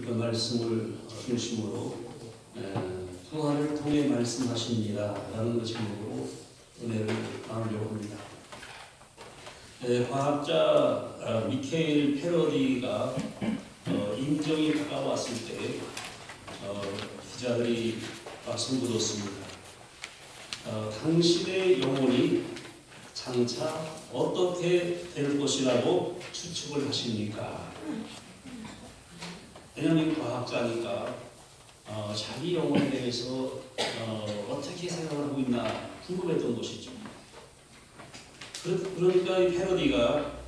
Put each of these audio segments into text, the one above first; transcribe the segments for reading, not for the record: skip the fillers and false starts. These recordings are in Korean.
그 말씀을 중심으로 부활을 통해 말씀하십니다라는 그 제목으로 은혜를 나누려고 합니다. 과학자 미케일 패러디가 임종이 가까웠을 때 기자들이 박수를 묻었습니다. 당신의 영혼이 장차 어떻게 될 것이라고 추측을 하십니까? 왜냐하면 과학자니까 자기 영혼에 대해서 어떻게 생각하고 있나 궁금했던 것이죠. 그러니까 이 패러디가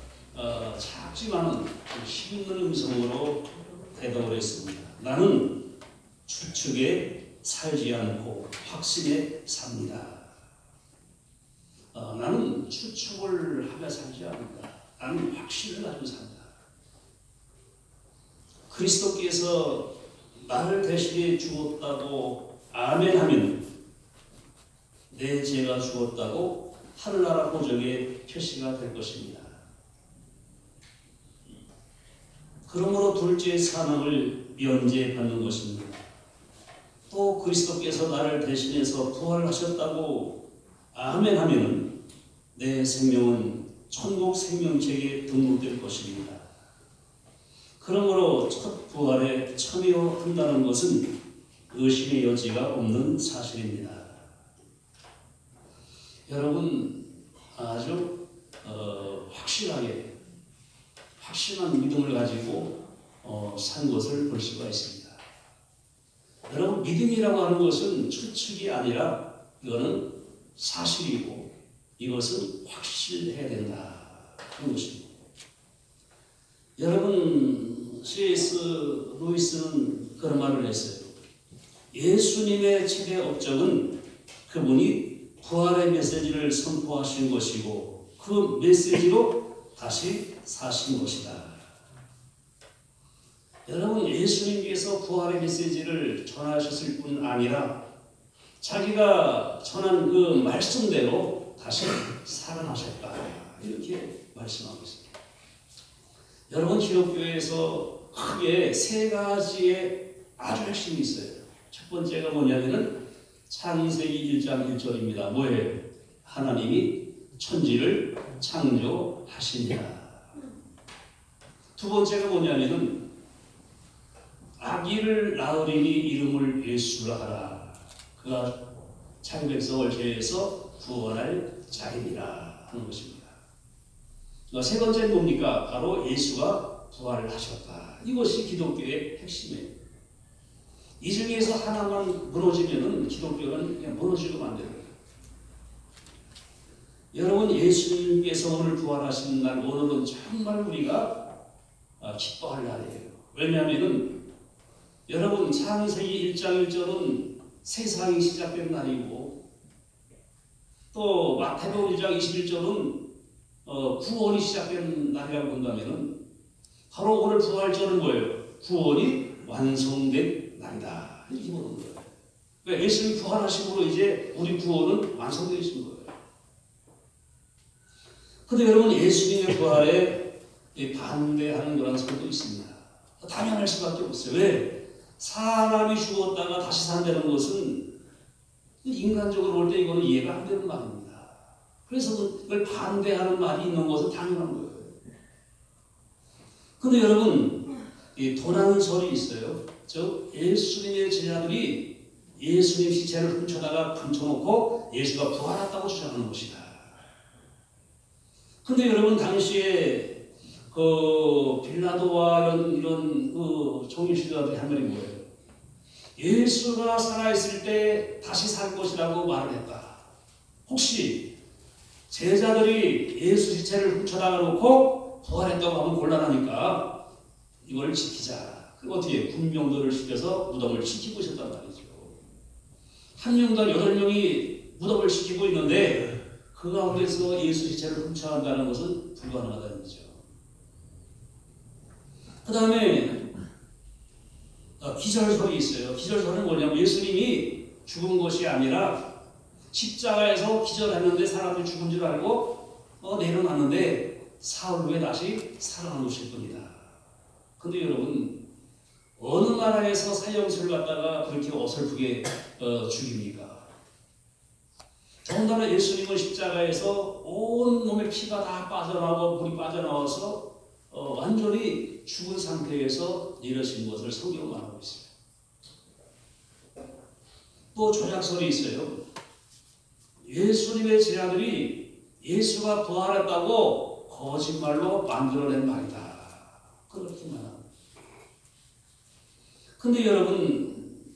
작지만은 힘있는 음성으로 대답을 했습니다. 나는 추측에 살지 않고 확신에 삽니다. 나는 추측을 하며 살지 않는다. 나는 확신을 가지고 산다. 그리스도께서 나를 대신해 죽었다고 아멘하면 내 죄가 죽었다고 하늘나라 보정의 표시가 될 것입니다. 그러므로 둘째 사망을 면제받는 것입니다. 또 그리스도께서 나를 대신해서 부활하셨다고 아멘하면 내 생명은 천국 생명책에 등록될 것입니다. 그러므로 첫 부활에 참여한다는 것은 의심의 여지가 없는 사실입니다. 여러분 아주 확실한 믿음을 가지고 산 것을 볼 수가 있습니다. 여러분 믿음이라고 하는 것은 추측이 아니라 이거는 사실이고 이것은 확실해야 된다 하는 것입니다. 여러분 C.S. 루이스는 그런 말을 했어요. 예수님의 최대 업적은 그분이 부활의 메시지를 선포하신 것이고 그 메시지로 다시 사신 것이다. 여러분 예수님께서 부활의 메시지를 전하셨을 뿐 아니라 자기가 전한 그 말씀대로 다시 살아나셨다. 이렇게 말씀하고 있습니다. 여러분 기독교에서 크게 세 가지의 아주 핵심이 있어요. 첫 번째가 뭐냐면은 창세기 1장 1절입니다. 뭐예요? 하나님이 천지를 창조하시니라. 두 번째가 뭐냐면은 아기를 낳으리니 이름을 예수라 하라. 그가 자기 백성을 죄에서 구원할 자이니라 하는 것입니다. 세 번째는 뭡니까? 바로 예수가 부활을 하셨다. 이것이 기독교의 핵심이에요. 이 중에서 하나만 무너지면은 기독교는 그냥 무너지고 만 돼요. 여러분 예수님께서 오늘 부활하신 날 오늘은 정말 우리가 기뻐할 날이에요. 왜냐하면은 여러분 창세기 1장 1절은 세상이 시작된 날이고 또 마태복음 1장 21절은 구원이 시작된 날이라고 본다면은 바로 오늘 부활절은 뭐예요? 구원이 완성된 날이다. 이렇게 보는 거예요. 그러니까 예수님 부활하심으로 이제 우리 구원은 완성되신 거예요. 그런데 여러분 예수님의 부활에 반대하는 그런 사람도 있습니다. 당연할 수밖에 없어요. 왜? 사람이 죽었다가 다시 산다는 것은 인간적으로 볼 때 이거는 이해가 안 되는 말입니다. 그래서 그걸 반대하는 말이 있는 것은 당연한 거예요. 근데 여러분, 도라는 설이 있어요. 즉, 예수님의 제자들이 예수님 시체를 훔쳐다가 감춰놓고 예수가 부활했다고 주장하는 것이다. 근데 여러분, 당시에 빌라도와 이런 종교 지도자들이 한 말이 뭐예요? 예수가 살아있을 때 다시 살 것이라고 말을 했다. 혹시 제자들이 예수 시체를 훔쳐다가 놓고 부활했다고 하면 곤란하니까 이걸 지키자. 그리고 어떻게 군병들을 시켜서 무덤을 지키고 있었단 말이죠. 한 명당 8명이 무덤을 지키고 있는데 그 가운데서 예수 시체를 훔쳐간다는 것은 불가능하다는 거죠. 그 다음에 기절설이 있어요. 기절설은 뭐냐면 예수님이 죽은 것이 아니라 십자가에서 기절했는데 사람들이 죽은 줄 알고 내려놨는데 사흘 후에 다시 살아난 것일 뿐이다. 근데 여러분 어느 나라에서 사형수를 갖다가 그렇게 어설프게 죽입니까? 더군다나 예수님은 십자가에서 온 몸의 피가 다 빠져나오고 물이 빠져나와서 완전히 죽은 상태에서 내려진 것을 성경은 말하고 있습니다. 또 조작설이 있어요. 예수님의 제자들이 예수가 부활했다고 거짓말로 만들어낸 말이다. 그렇게 말합니다. 근데 여러분,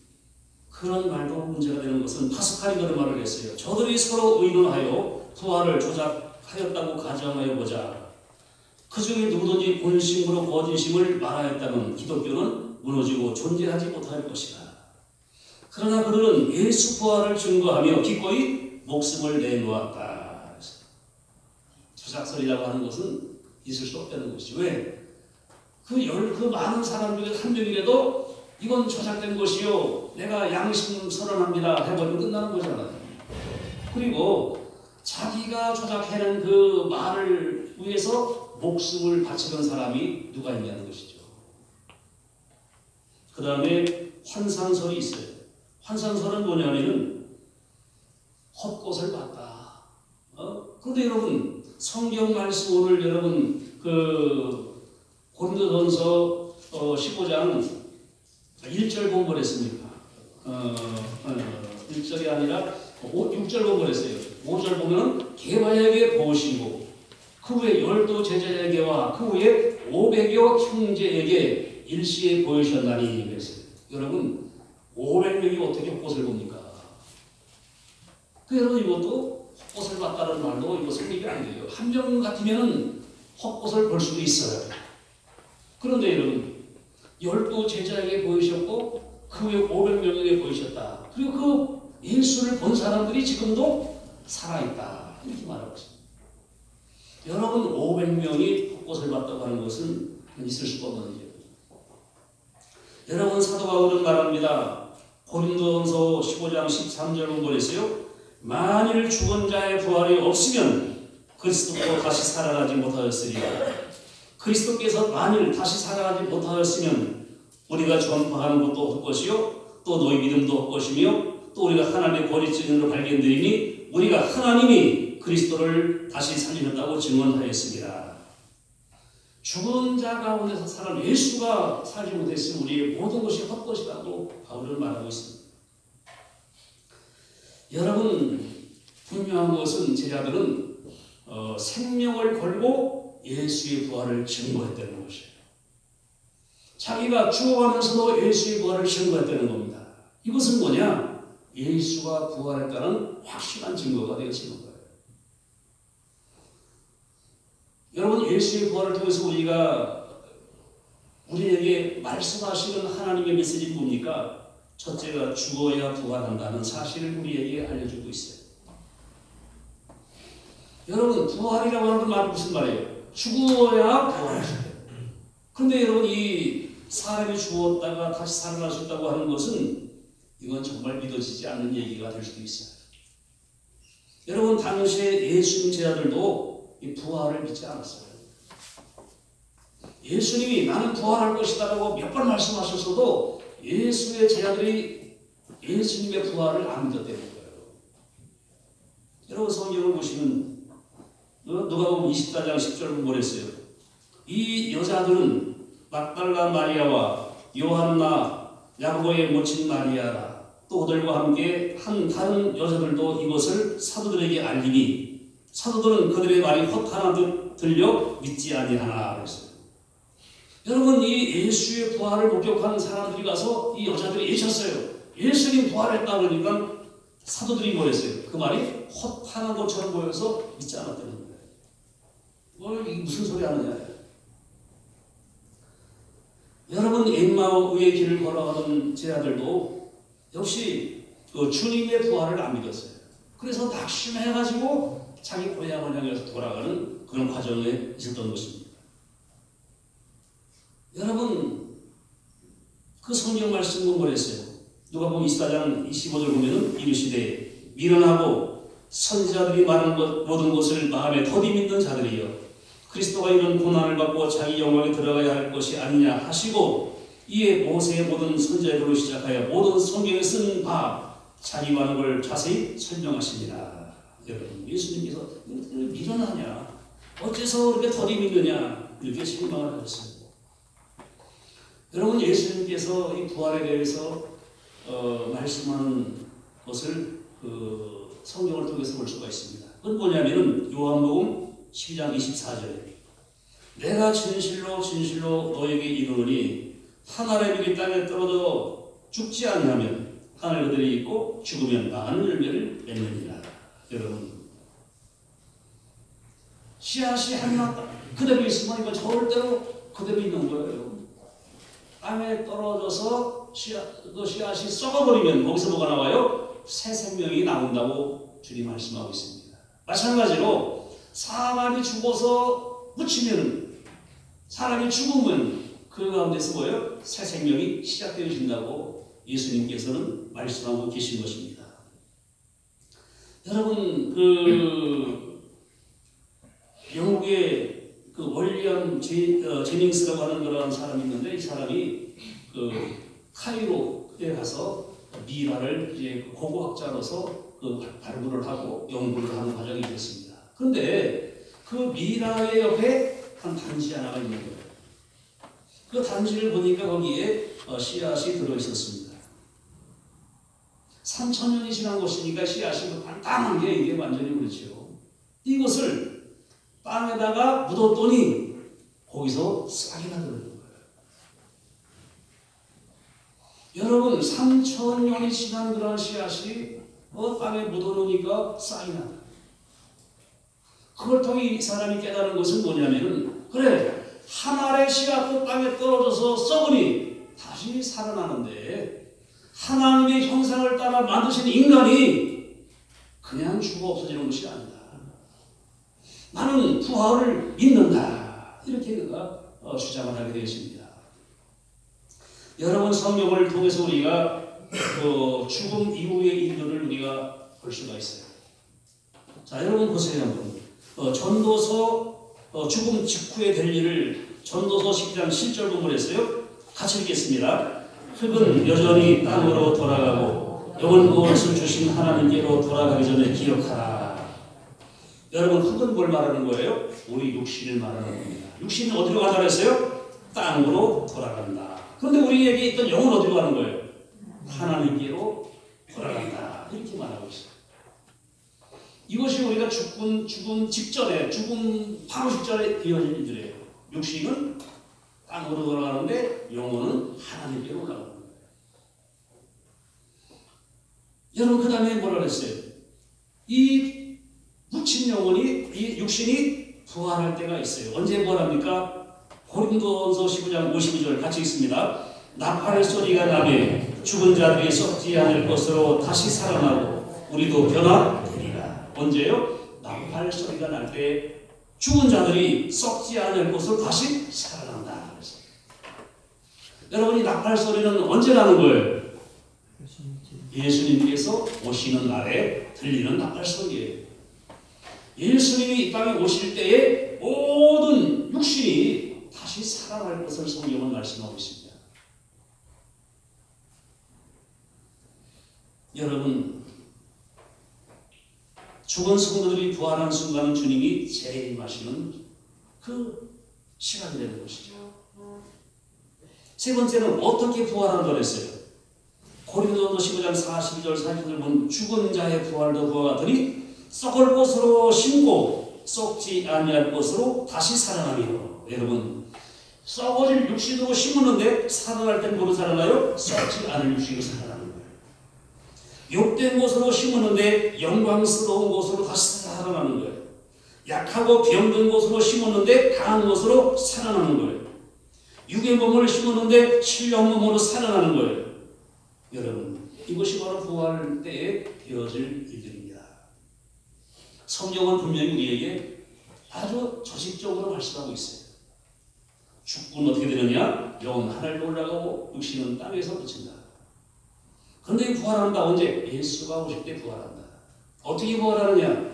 그런 말도 문제가 되는 것은 파스칼이 그런 말을 했어요. 저들이 서로 의논하여 부활을 조작하였다고 가정하여 보자. 그 중에 누구든지 본심으로 거짓임을 말하였다면 기독교는 무너지고 존재하지 못할 것이다. 그러나 그들은 예수 부활을 증거하며 기꺼이 목숨을 내놓았다. 조작설이라고 하는 것은 있을 수 없다는 것이죠. 왜? 그 많은 사람 중에 한 명이라도 이건 조작된 것이요, 내가 양심 선언합니다 해버리면 끝나는 거잖아요. 그리고 자기가 조작해낸 그 말을 위해서 목숨을 바치는 사람이 누가 있냐는 것이죠. 그 다음에 환상설이 있어요. 환상설은 뭐냐면은 헛것을 봤다. 그런데 여러분, 성경 말씀 오늘 여러분 고린도전서 15장 1절 공부를 했습니까? 1절이 아니라 6절 공부를 했어요. 5절 보면 개바에게 보시고 그 후에 12 제자에게와 그 후에 500여 형제에게 일시에 보이셨나니 그랬어요. 여러분, 500명이 어떻게 헛것을 봅니까? 여러분, 이것도 헛것을 봤다는 말도 이거 성립이 안 돼요. 한 명 같으면 헛것을 볼 수도 있어요. 그런데 여러분, 12 제자에게 보이셨고 그 후에 500명에게 보이셨다. 그리고 그 예수를 본 사람들이 지금도 살아있다. 이렇게 말하고 있습니다. 여러분, 500명이 헛것을 봤다고 하는 것은 있을 수가 없는 일이에요. 여러분, 사도 바울은 말합니다. 고린도전서 15장 13절 본문에서요. 만일 죽은 자의 부활이 없으면 그리스도도 다시 살아나지 못하였으리라. 그리스도께서 만일 다시 살아나지 못하였으면 우리가 전파하는 것도 헛것이요, 또 너희 믿음도 헛것이며, 또 우리가 하나님의 권위증으로 발견되리니 우리가 하나님이 그리스도를 다시 살리셨다고 증언하였습니다. 죽은 자 가운데서 살아 예수가 살지 못했으면 우리의 모든 것이 헛것이라고 바울은 말하고 있습니다. 여러분, 분명한 것은 제자들은 생명을 걸고 예수의 부활을 증거했다는 것이에요. 자기가 죽어가면서도 예수의 부활을 증거했다는 겁니다. 이것은 뭐냐? 예수가 부활했다는 확실한 증거가 되어지는 거예요. 여러분, 예수의 부활을 통해서 우리에게 말씀하시는 하나님의 메시지는 뭡니까? 첫째가 죽어야 부활한다는 사실을 우리에게 알려주고 있어요. 여러분, 부활이라고 하는 말은 무슨 말이에요? 죽어야 부활하신다. 그런데 여러분, 이 사람이 죽었다가 다시 살아날 수 있다고 하는 것은 이건 정말 믿어지지 않는 얘기가 될 수도 있어요. 여러분, 당시에 예수님 제자들도 이 부활을 믿지 않았어요. 예수님이 나는 부활할 것이다라고 몇 번 말씀하셨어도 예수의 제자들이 예수님의 부활을 안 믿었다는 거예요. 여러분, 성경을 보시면 누가복음 24장 10절 보냈어요. 이 여자들은 막달라 마리아와 요한나 야고보의 모친 마리아 또 그들과 함께 한 다른 여자들도 이것을 사도들에게 알리니 사도들은 그들의 말이 헛하나 들려 믿지 아니하나 그랬어요. 여러분, 이 예수의 부활을 목격한 사람들이 가서 이 여자들이 외쳤어요. 예수님 부활했다 그러니까 사도들이 뭐랬어요? 그 말이 헛하는 것처럼 보여서 믿지 않았다는 거예요. 이게 무슨 소리 하느냐. 여러분, 엠마오의 길을 걸어가던 제자들도 역시 그 주님의 부활을 안 믿었어요. 그래서 낙심해가지고 자기 고향을 향해서 돌아가는 그런 과정에 있었던 것입니다. 여러분, 그 성경 말씀은 뭐랬어요? 누가복음 24장 25절 보면은 이르시되 미련하고 선지자들이 말한 모든 것을 마음에 더디 믿는 자들이여 그리스도가 이런 고난을 받고 자기 영광에 들어가야 할 것이 아니냐 하시고 이에 모세의 모든 선자들로 시작하여 모든 성경에 쓴 바 자기 관을 자세히 설명하십니다. 여러분, 예수님께서 이것들을 밀어나냐? 어째서 그렇게 더디 믿느냐? 이렇게 실망을 하셨어요. 여러분, 예수님께서 이 부활에 대해서 말씀하는 것을 성경을 통해서 볼 수가 있습니다. 그건 뭐냐면은 요한복음 12장 24절에 내가 진실로 진실로 너에게 이르노니 한 알의 밀이 땅에 떨어져 죽지 아니하면 하늘 그들이 있고 죽으면 많은 열매를 맺느니라. 여러분, 씨앗이 하나 그대로 있으면 이거 절대로 그대로 있는 거예요. 땅에 떨어져서 씨앗이 썩어버리면 거기서 뭐가 나와요? 새 생명이 나온다고 주님 말씀하고 있습니다. 마찬가지로 사람이 죽어서 묻히면, 사람이 죽으면 그 가운데서 뭐예요? 새 생명이 시작되어진다고 예수님께서는 말씀하고 계신 것입니다. 여러분, 영국의 월리엄 제닝스라고 하는 그런 사람이 있는데, 이 사람이 카이로에 가서 미라를 이제 고고학자로서 발굴을 하고 연구를 하는 과정이 있었습니다. 그런데 그 미라의 옆에 한 단지 하나가 있는 거예요. 그 단지를 보니까 거기에 씨앗이 들어 있었습니다. 3000년이 지난 것이니까 씨앗이 단단한 게 이게 완전히 그렇죠. 이것을 땅에다가 묻었더니 거기서 싹이 나더라는 거예요. 여러분, 3000년이 지난 그런 씨앗이 땅에 묻어놓으니까 싹이 나다. 그걸 통해 이 사람이 깨달은 것은 뭐냐면은, 그래, 한 알의 씨앗도 땅에 떨어져서 썩으니 다시 살아나는데 하나님의 형상을 따라 만드신 인간이 그냥 죽어 없어지는 것이 아니다. 나는 부활을 믿는다. 이렇게 그가 주장을 하게 되었습니다. 여러분, 성경을 통해서 우리가 죽음 이후의 일들을 우리가 볼 수가 있어요. 자, 여러분 보세요. 한번. 전도서 죽음 직후에 될 일을 전도서 12장 7절 본문에서요. 같이 읽겠습니다. 흙은 여전히 땅으로 돌아가고 영원 무엇을 주신 하나님께로 돌아가기 전에 기억하라. 여러분, 흙은 뭘 말하는 거예요? 우리 육신을 말하는 겁니다. 육신은 어디로 가자 그랬어요? 땅으로 돌아간다. 그런데 우리에게 있던 영은 어디로 가는 거예요? 하나님께로 돌아간다. 이렇게 말하고 있어요. 이것이 우리가 죽음 직전에, 죽음 바로 직전에 이어진 일들이에요. 육신은 땅으로 돌아가는데 영혼은 하나님께로 올라가는 거예요. 여러분, 그 다음에 뭐라 그랬어요? 이 묻힌 영혼이, 이 육신이 부활할 때가 있어요. 언제 부활합니까? 고린도전서 15장 52절 같이 읽습니다. 나팔의 소리가 나매 죽은 자들이 썩지 않을 것으로 다시 살아나고 우리도 변화되리라. 언제요? 나팔 소리가 날 때 죽은 자들이 썩지 않을 것으로 다시 살아난다. 여러분, 이 나팔 소리는 언제 나는 거예요? 예수님께서 오시는 날에 들리는 나팔 소리예요. 예수님이 이 땅에 오실 때에 모든 육신이 다시 살아날 것을 성경은 말씀하고 있습니다. 여러분, 죽은 성도들이 부활한 순간은 주님이 재림하시는 그 시간이 되는 것이죠. 세 번째는 어떻게 부활하는 거랬어요? 고린도전서 15장 42절 43절 보면 죽은 자의 부활도 그와 같으니 썩을 것으로 심고 썩지 아니할 것으로 다시 살아나며. 여러분, 썩어질 육신으로 심었는데 살아날 때는 뭐로 살아나요? 썩지 않을 육신으로 살아나는 거예요. 욕된 것으로 심었는데 영광스러운 것으로 다시 살아나는 거예요. 약하고 병든 것으로 심었는데 강한 것으로 살아나는 거예요. 육의 몸을 심었는데 신령 몸으로 살아나는 거예요. 여러분, 이것이 바로 부활 때에 되어질 일들입니다. 성경은 분명히 우리에게 아주 조직적으로 말씀하고 있어요. 죽고는 어떻게 되느냐? 영은 하늘로 올라가고 육신은 땅에서 그친다. 그런데 부활한다. 언제? 예수가 오실 때 부활한다. 어떻게 부활하느냐?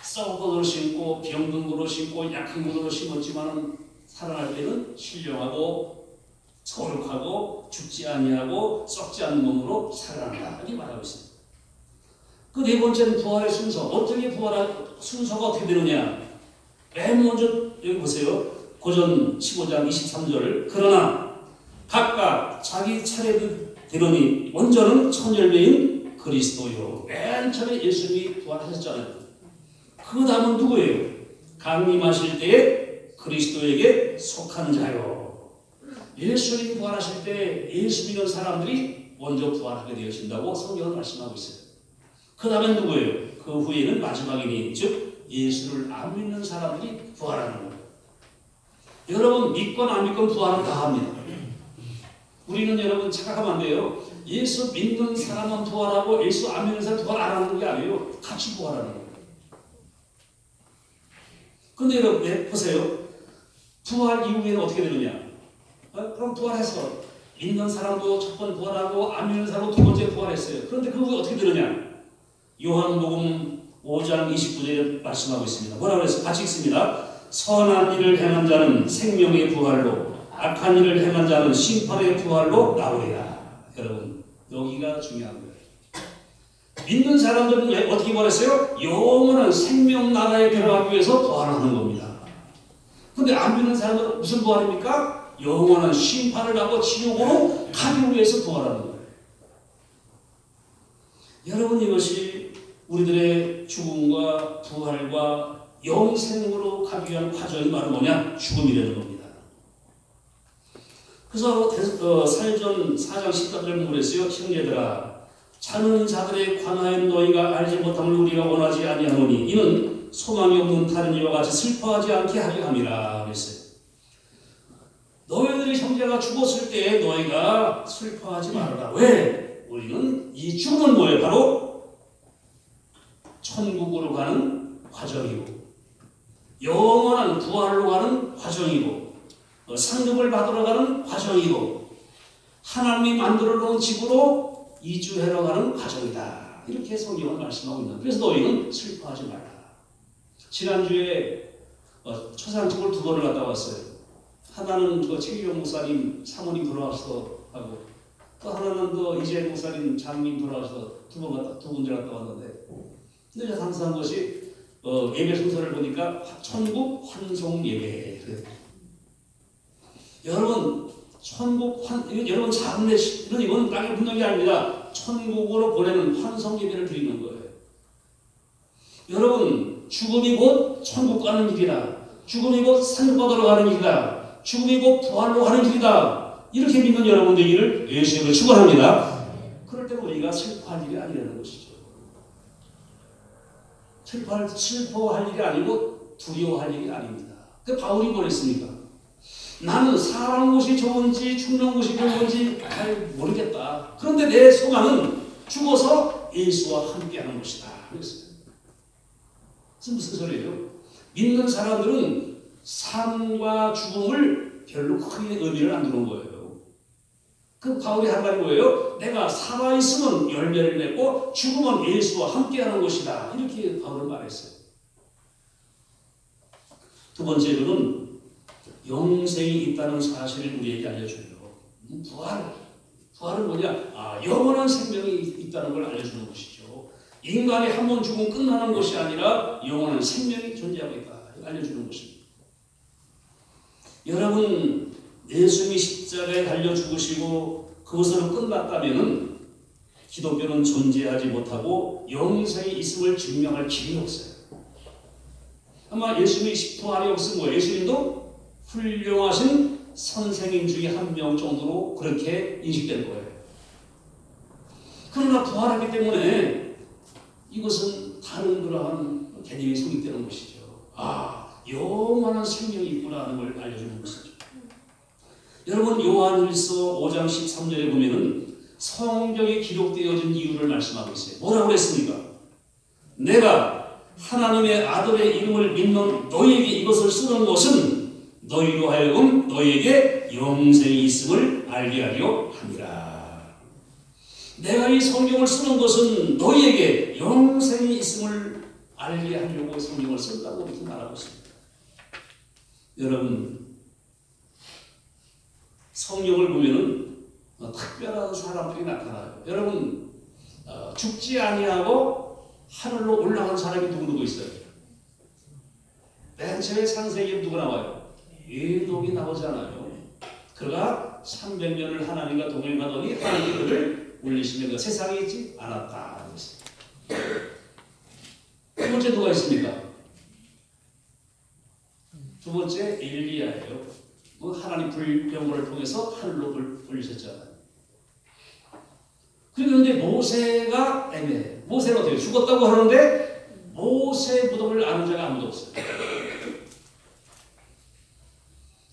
썩은 것으로 심고 병든 것으로 심고 약한 것으로 심었지만 살아날 때는 신령하고 거룩하고 죽지 아니하고 썩지 않는 몸으로 살아난다 이렇게 말하고 있습니다. 그 네 번째는 부활의 순서. 어떻게 순서가 어떻게 되느냐. 맨 먼저 여기 보세요. 고전 15장 23절. 그러나 각각 자기 차례 되려니 먼저는 첫 열매인 그리스도요. 맨 처음에 예수님이 부활하셨잖아요. 그 다음은 누구예요? 강림하실 때에 그리스도에게 속한 자요. 예수님이 부활하실 때 예수 믿는 사람들이 먼저 부활하게 되어진다고 성경은 말씀하고 있어요. 그 다음엔 누구예요? 그 후에는 마지막이니 즉 예수를 안 믿는 사람들이 부활하는 거예요. 여러분 믿건 안 믿건 부활은 다 합니다. 우리는 여러분 착각하면 안 돼요. 예수 믿는 사람은 부활하고 예수 안 믿는 사람은 부활 안 하는 게 아니에요. 같이 부활하는 거예요. 근데 여러분 보세요. 부활 이후에는 어떻게 되느냐? 그럼 부활해서 믿는 사람도 첫 번 부활하고 안 믿는 사람도 두 번째 부활했어요. 그런데 그 후에 어떻게 되느냐? 요한복음 5장 29절에 말씀하고 있습니다. 뭐라고 그랬어요? 같이 읽습니다. 선한 일을 행한 자는 생명의 부활로 악한 일을 행한 자는 심판의 부활로 나오리라. 여러분 여기가 중요한 거예요. 믿는 사람들은 왜 어떻게 부활했어요? 영원한 생명 나라에 들어가기 위해서 부활하는 겁니다. 근데 안 믿는 사람들은 무슨 부활입니까? 영원한 심판을 하고 지옥으로 가기 위해서 부활하는 거예요. 여러분 이것이 우리들의 죽음과 부활과 영생으로 가기 위한 과정이 바로 뭐냐? 죽음이라는 겁니다. 그래서 사도전 4장 13절 그랬어요. 형제들아 자는 자들에 관하여 너희가 알지 못함을 우리가 원하지 아니하노니 이는 소망이 없는 다른 이와 같이 슬퍼하지 않게 하려 함이라 그랬어요. 너희들이 형제가 죽었을 때 너희가 슬퍼하지 말아라. 왜? 우리는 이 죽음은 뭐예요? 바로 천국으로 가는 과정이고 영원한 부활로 가는 과정이고 상급을 받으러 가는 과정이고 하나님이 만들어 놓은 집으로 이주해러 가는 과정이다. 이렇게 성경은 말씀하고 있는. 그래서 너희는 슬퍼하지 말라. 지난주에 초상집을 두 번을 갔다 왔어요. 하나는 최기용 목사님 사모님 돌아와서 하고 또 하나는 이재 목사님 장님 돌아와서 두 군데 갔다 왔는데 근데 제가 항상 것이 예배 순서를 보니까 천국 환송 예배. 여러분 천국 여러분 장례 이건 땅에 붙는 게 아닙니다. 천국으로 보내는 환송 예배를 드리는 거예요. 여러분 죽음이 곧 천국 가는 길이다. 죽음이 곧 상급받으러 가는 길이다. 죽음이 곧 부활로 가는 길이다. 이렇게 믿는 여러분 되기를 예수님을 축원합니다. 그럴 때 우리가 슬퍼할 일이 아니라는 것이죠. 슬퍼할 일이 아니고 두려워할 일이 아닙니다. 그 바울이 뭐랬습니까? 나는 사는 곳이 좋은지 죽는 곳이 좋은지 잘 모르겠다. 그런데 내 소망은 죽어서 예수와 함께하는 것이다. 그랬어요. 무슨 소리예요? 믿는 사람들은 삶과 죽음을 별로 크게 의미를 안 두는 거예요. 그 바울이 한 말이 뭐예요? 내가 살아있으면 열매를 맺고 죽으면 예수와 함께하는 것이다. 이렇게 바울은 말했어요. 두 번째로는 영생이 있다는 사실을 우리에게 알려줘요. 부활은 뭐냐? 영원한 생명이 있다는 걸 알려주는 것이죠. 인간이 한 번 죽으면 끝나는 것이 아니라 영원한 생명이 존재하고 있다. 알려주는 것입니다. 여러분 예수님이 십자가에 달려 죽으시고 그것으로 끝났다면 기독교는 존재하지 못하고 영생이 있음을 증명할 길이 없어요. 아마 예수님이 부활이 없으면 예수님도 훌륭하신 선생님 중에 한 명 정도로 그렇게 인식될 거예요. 그러나 부활하기 때문에 이것은 다른 그러한 개념이 성립되는 것이죠. 영원한 생명이 있구나 하는 걸 알려주는 것이죠. 여러분 요한일서 5장 13절에 보면은 성경에 기록되어진 이유를 말씀하고 있어요. 뭐라고 그랬습니까? 내가 하나님의 아들의 이름을 믿는 너희에게 이것을 쓰는 것은 너희로 하여금 너희에게 영생이 있음을 알게 하려 함이라. 내가 이 성경을 쓰는 것은 너희에게 영생이 있음을 알게 하려고 성경을 쓴다고 이렇게 말하고 있습니다. 여러분 성경을 보면은 특별한 사람들이 나타나요. 여러분 죽지 아니하고 하늘로 올라간 사람이 누구 있어요? 맨 처음에 창세기에 누가 나와요? 에녹이 나오잖아요. 그가 300년을 하나님과 동행하더니 하나님이 그를 올리시는 것 세상에 있지 않았다. 두 번째 누가 있습니까? 두 번째 엘리야예요. 하나님 불병거를 통해서 하늘로 올리셨잖아요. 그런데 모세가 애매해요. 모세는 어떻게 죽었다고 하는데 모세 무덤을 아는 자가 아무도 없어요.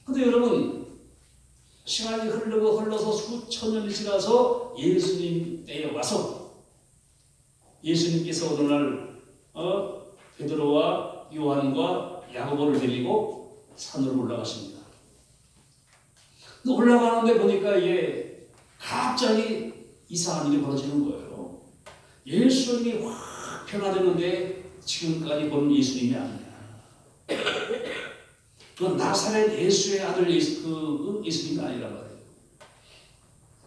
근데 여러분 시간이 흘러서 수천 년이 지나서 예수님 때에 와서 예수님께서 어느 날 베드로와 요한과 야고보를 데리고 산으로 올라가십니다. 올라가는데 보니까 이게 갑자기 이상한 일이 벌어지는 거예요. 예수님이 확 변화되는데 지금까지 본 예수님이 아니야. 그건 나사렛 예수의 아들 예수님이 아니란 말이에요.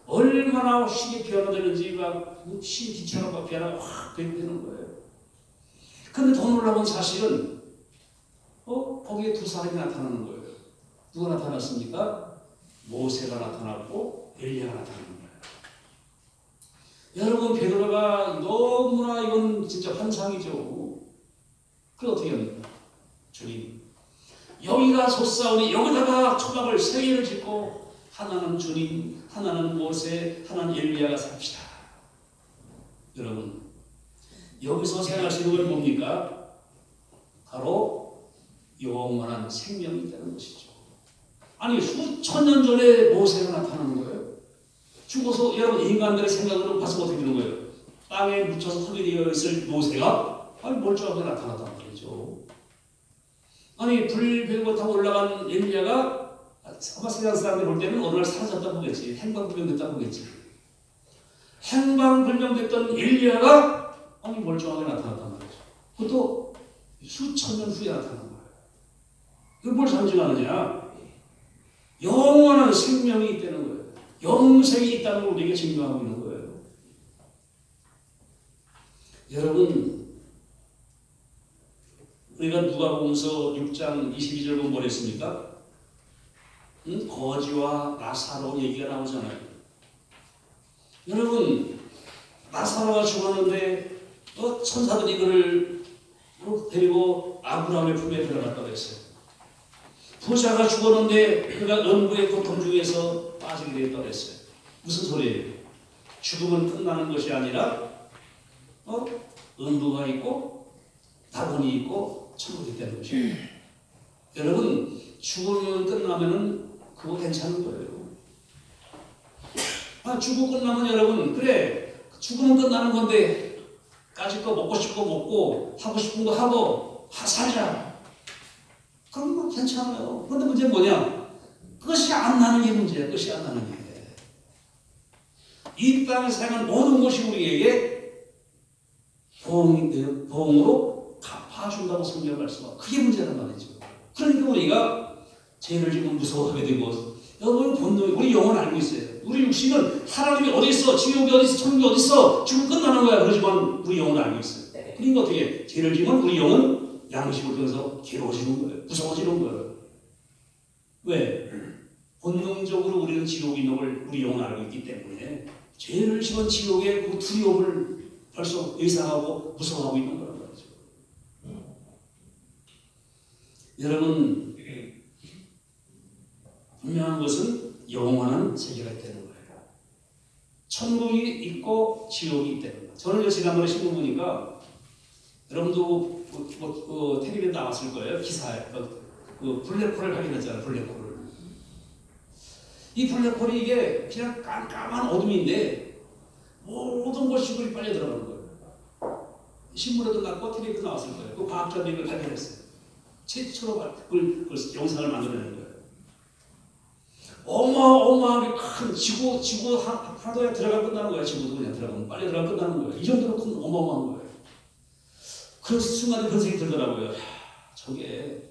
얼마나 힘이 변화되는지 막 힘이 기처럼 막 변화가 확 되는 거예요. 근데 더 놀라운 사실은 거기에 두 사람이 나타나는 거예요. 누가 나타났습니까? 모세가 나타났고 엘리야가 나타나는 거예요. 여러분 베드로가 너무나 이건 진짜 환상이죠. 그걸 어떻게 합니까? 주님 여기가 솟사오니 여기다가 초막을 세 개를 짓고 하나는 주님, 하나는 모세, 하나는 엘리야가 삽시다. 여러분 여기서 생각할 수 있는 건 뭡니까? 바로 영원한 생명이 있다는 것이죠. 아니 수천 년 전에 모세가 나타나는 거예요. 죽어서 여러분 인간들의 생각으로 봐서 어떻게 되는 거예요? 땅에 묻혀서 흙이 되어 있을 모세가 멀쩡하게 나타났단 말이죠. 아니 불병거 타고 올라간 엘리야가 아마 세상 사람들 볼 때는 어느 날 사라졌다 보겠지. 행방불명됐다 보겠지. 행방불명됐던 엘리야가 멀쩡하게 나타났단 말이죠. 그것도 수천 년 후에 나타난 거예요. 이걸 뭘 상징하느냐? 영원한 생명이 있다는 거예요. 영생이 있다는 걸 우리에게 증명하고 있는 거예요. 여러분 우리가 누가복음서 6장 22절 보면 뭐랬습니까? 거지와 나사로 얘기가 나오잖아요. 여러분 나사로가 죽었는데 천사들이 그를 데리고 아브라함의 품에 들어갔다고 했어요. 부자가 죽었는데 그가 음부의 고통 중에서 빠지게 되었다고 했어요. 무슨 소리예요? 죽음은 끝나는 것이 아니라 음부가 있고 낙원이 있고 천국이 있다는 것이에요. 여러분 죽음은 끝나면은 그거 괜찮은 거예요. 죽고 끝나면 여러분 그래 죽으면 끝나는 건데 까짓 거 먹고 싶은 거 먹고 하고 싶은 거 하고 살자. 그럼 뭐 괜찮아요. 그런데 문제는 뭐냐? 끝이 안 나는 게 문제야. 끝이 안 나는 게. 이 땅에서 사용한 모든 것이 우리에게 보응으로 갚아준다고 성경 말씀하고 그게 문제란 말이죠. 그러니까 우리가 죄를 지면 무서워하게 되고 여러분 본능 우리 영혼 알고 있어요. 우리 육신은 하나님이 어디 있어? 지옥이 어디 있어? 천국이 어디 있어? 죽으면 끝나는 거야. 그러지만 우리 영혼 알고 있어요. 그러니까 어떻게 죄를 지면 우리 영혼 양심을 통해서 괴로워지는 거예요. 무서워지는 거예요. 왜? 본능적으로 우리는 지옥이 있는 걸 우리 영혼 알고 있기 때문에 죄를 지은 지옥의 그 두려움을 벌써 예상하고 무서워하고 있는 거란 말이죠. 여러분 분명한 것은 영원한 세계가 있다는 거예요. 천국이 있고 지옥이 있다는 거예요. 저는 지난번에 신문 보니까 여러분도 텔레비전에 나왔을 거예요. 기사에 블랙홀을 확인했잖아요. 블랙홀을. 이 블랙홀이 이게 그냥 깜깜한 어둠인데 모든 것이 그리 빨려 들어가는 거예요. 신문에도 났고 텔레비전에 나왔을 거예요. 그 과학자들이 그걸 발견했어요. 최초로 그걸 영상을 만들어내는 거예요. 어마어마하게 큰 지구 하도에 들어가 끝나는 거예요. 지구도 그냥 들어가면 빨리 들어가 끝나는 거예요. 이 정도로 큰 어마어마한 거예요. 그 순간에 그런 생각이 들더라고요. 저게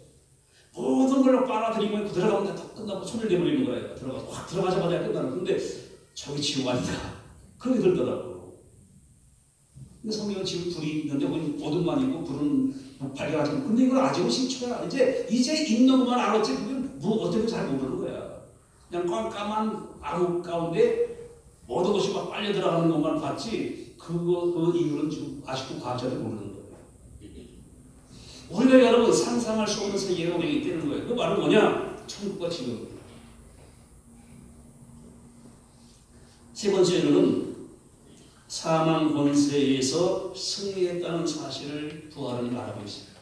모든 걸로 빨아들이면 들어가면 다 끝나고 손을 내버리는 거예요. 확 들어가자마자 끝나는. 근데 저기 지옥 아니다. 그렇게 들더라고요. 근데 성경은 지금 불이 있는데 어둠만 있고 불은 밝아가지고, 근데 이건 아직은 시초야. 이제 있는 것만 알았지 그게 뭐 어떻게 잘 모르는 거야. 그냥 깜깜한 암흑 가운데 모든 것이 막 빨려 들어가는 것만 봤지 그 이유는 지금 아직도 과학자들이 모르는 거예요. 우리가 여러분 상상할 수 없는 세계가 우리에게 있다는 거예요. 그 말은 뭐냐? 천국과 지옥. 세 번째로는 사망 권세에서 승리했다는 사실을 부활은 말하고 있습니다.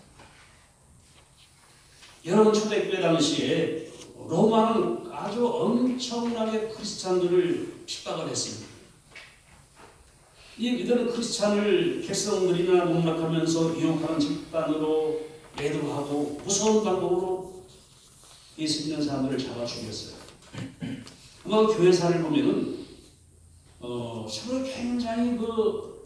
여러분 초대교회 당시에 로마는 아주 엄청나게 크리스찬들을 핍박을 했습니다. 이들은 크리스찬을 백성들이나 농락하면서 유혹하는 집단으로 매도하고 무서운 방법으로 예수 믿는 사람들을 잡아 죽였어요. 아마 교회사를 보면은 서로 굉장히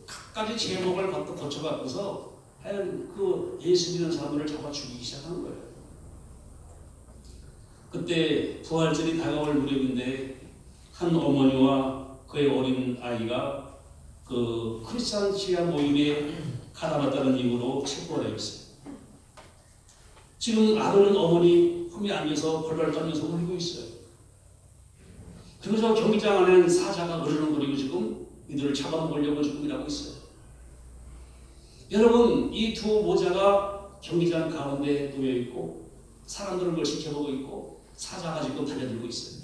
각가지 제목을 거쳐갖고서 하여간 예수 믿는 사람들을 잡아 죽이기 시작한 거예요. 그때 부활절이 다가올 무렵인데 한 어머니와 그의 어린 아이가 크리스찬 지하 모임에 가담했다는 이유로 체포가 되어 있어요. 지금 아들은 어머니 품에 앉아서 벌벌 떨면서 울고 있어요. 그리고 저 경기장 안에는 사자가 으르렁거리고 지금 이들을 잡아먹으려고 지금 일하고 있어요. 여러분, 이 두 모자가 경기장 가운데 놓여 있고 사람들은 그걸 지켜보고 있고 사자가 지금 달려들고 있어요.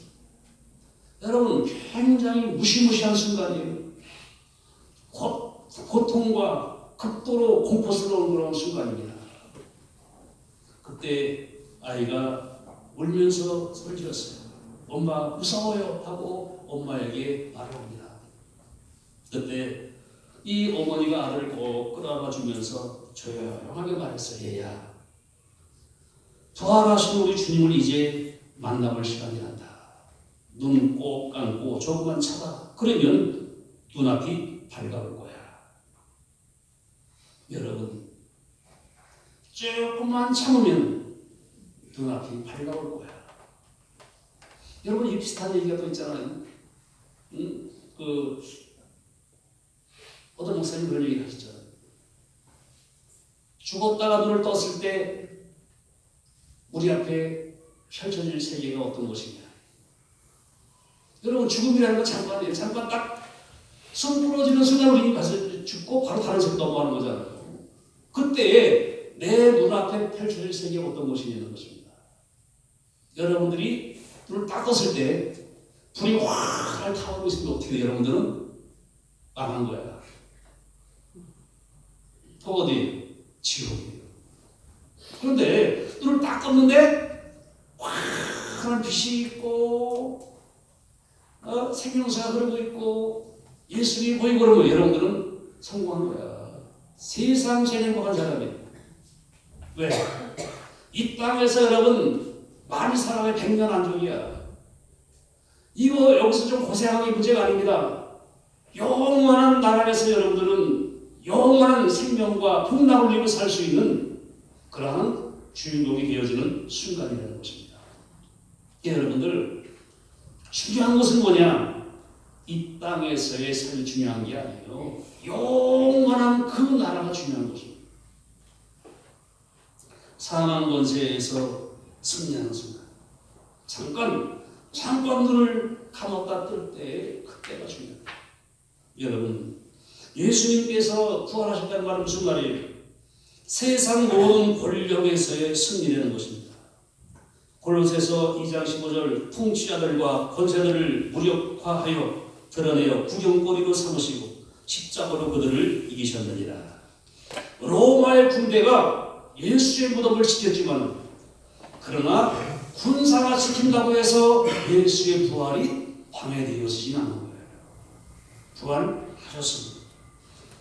여러분, 굉장히 무시무시한 순간이에요. 고통과 극도로 공포스러운 그런 순간입니다. 그때 아이가 울면서 소리 질렀어요. 엄마 무서워요 하고 엄마에게 말을 합니다. 그때 이 어머니가 아들을 꼭 끌어안아 주면서 조용하게 말했어요. 얘야, 부활하신 우리 주님을 이제 만나볼 시간이란다. 눈 꼭 감고 조금만 참아. 그러면 눈앞이 밝아올 거야. 여러분, 조금만 참으면 눈앞이 밝아올 거야. 여러분, 이 비슷한 얘기가 또 있잖아요. 어떤 목사님 그런 얘기를 하시잖아요. 죽었다가 눈을 떴을 때 우리 앞에 펼쳐질 세계가 어떤 것이냐. 여러분, 죽음이라는 건 잠깐이에요. 잠깐 딱 숨 부러지는 순간 우리 가서 죽고 바로 다른 세계 넘어가는 거잖아요. 그때 내 눈앞에 펼쳐질 세계가 어떤 것이냐는 것입니다. 여러분들이 눈을 딱 떴을 때 불이 확 타오르고 있으면 어떻게 돼요? 여러분들은 망한 거야. 어디예요? 지옥이에요. 그런데 눈을 딱 떴는데 환한 빛이 있고 생명수가 흐르고 있고 예수님이 보이고 그러면 여러분들은 성공한 거야. 세상 제일 행복한 사람이에요. 왜? 이 땅에서 여러분 많이 살아야 100년 안정이야. 이거 여기서 좀 고생하는 게 문제가 아닙니다. 영원한 나라에서 여러분들은 영원한 생명과 풍랑을 입고 살 수 있는 그러한 주인공이 되어지는 순간이라는 것입니다. 여러분들, 중요한 것은 뭐냐? 이 땅에서의 삶이 중요한 게 아니에요. 영원한 그 나라가 중요한 것입니다. 사망 권세에서 승리하는 순간, 잠깐 눈을 감았다 뜰 때 그때가 중요합니다. 여러분, 예수님께서 부활하셨다는 말은 무슨 말이에요? 세상 모든 권력에서의 승리라는 것입니다. 골로새서 2장 15절, 통치자들과 권세들을 무력화하여 드러내어 구경거리로 삼으시고 십자가로 그들을 이기셨느니라. 로마의 군대가 예수의 무덤을 지켰지만, 그러나 군사가 지킨다고 해서 예수의 부활이 방해되어지진 않는 거예요. 부활하셨습니다.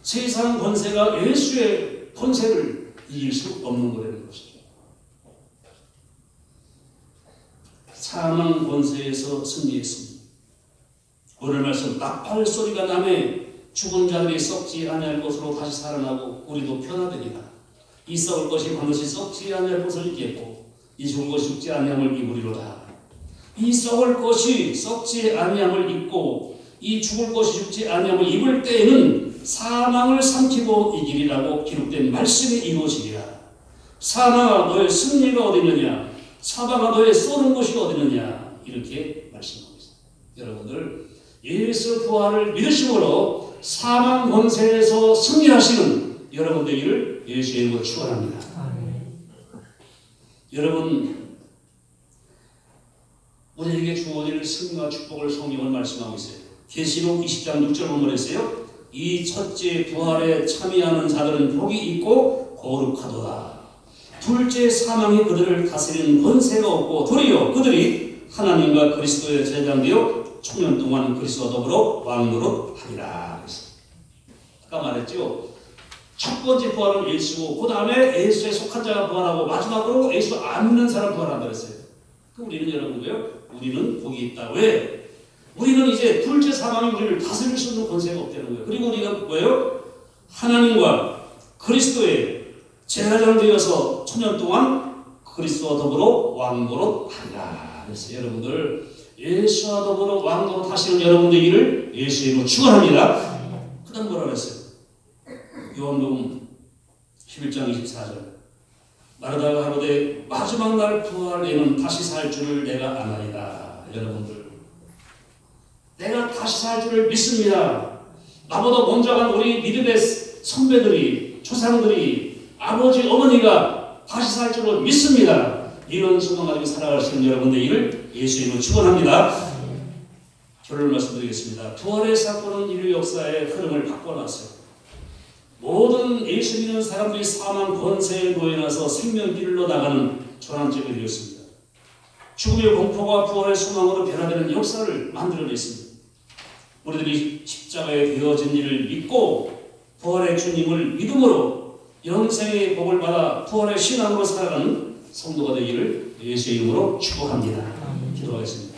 세상 권세가 예수의 권세를 이길 수 없는 거라는 것이죠. 사망 권세에서 승리했습니다. 오늘 말씀, 나팔 소리가 나매 죽은 자들이 썩지 아니할 것으로 다시 살아나고 우리도 변화되리라. 이 썩을 것이 반드시 썩지 아니할 것을 입겠고 이 죽은 것이 죽지 아니함을 입으리로다. 이 썩을 것이 썩지 아니함을 입고 이 죽을 것이 죽지 아니하고 입을 때에는 사망을 삼키고 이기리라고 기록된 말씀이 이루어지리라. 사망아 너의 승리가 어디 있느냐, 사망아 너의 쏘는 곳이 어디 있느냐, 이렇게 말씀하고 있습니다. 여러분들 예수 부활을 믿으심으로 사망 권세에서 승리하시는 여러분 되기를 예수의 이름으로 축원합니다. 여러분 우리에게 주어질 승리와 축복을 성경은 말씀하고 있어요. 계시록 20장 6절 본문에 있어요. 이 첫째 부활에 참여하는 자들은 복이 있고 거룩하도다. 둘째 사망이 그들을 다스리는 권세가 없고 도리어 그들이 하나님과 그리스도의 제장되어 천년 동안 그리스도와 더불어 왕노릇하리라. 아까 말했죠. 첫 번째 부활은 예수고 그 다음에 예수에 속한 자가 부활하고 마지막으로 예수 안 믿는 사람 부활한다 그랬어요. 그럼 우리는 여러분 뭐예요? 우리는 복이 있다. 왜? 우리는 이제 둘째 사망이 우리를 다스릴 수 있는 권세가 없다는 거예요. 그리고 우리가 뭐예요? 하나님과 그리스도의 제사장 되어서 천년 동안 그리스도와 더불어 왕노릇하리라. 그래서 여러분들 예수와 더불어 왕노릇 하시는 여러분 되기를 예수의 이름으로 축원합니다. 그 다음 뭐라 그랬어요? 요한복음 11장 24절 마르다가 하루되 마지막 날 부활에는 다시 살 줄을 내가 아나이다. 여러분들 내가 다시 살 줄을 믿습니다. 나보다 먼저 간 우리 믿음의 선배들이 조상들이 아버지 어머니가 다시 살 줄을 믿습니다. 이런 소망 가지고 살아갈 수 있는 여러분 되기를 예수 이름으로 축원합니다. 결론을 말씀드리겠습니다. 부활의 사건은 인류 역사의 흐름을 바꿔놨어요. 모든 예수 믿는 사람들이 사망 권세에 놓여나서 생명길로 나가는 전환점이 되었습니다. 죽음의 공포가 부활의 소망으로 변화되는 역사를 만들어냈습니다. 우리들이 십자가에 되어진 일을 믿고 부활의 주님을 믿음으로 영생의 복을 받아 부활의 신앙으로 살아가는 성도가 되기를 예수의 이름으로 축복합니다. 기도하겠습니다.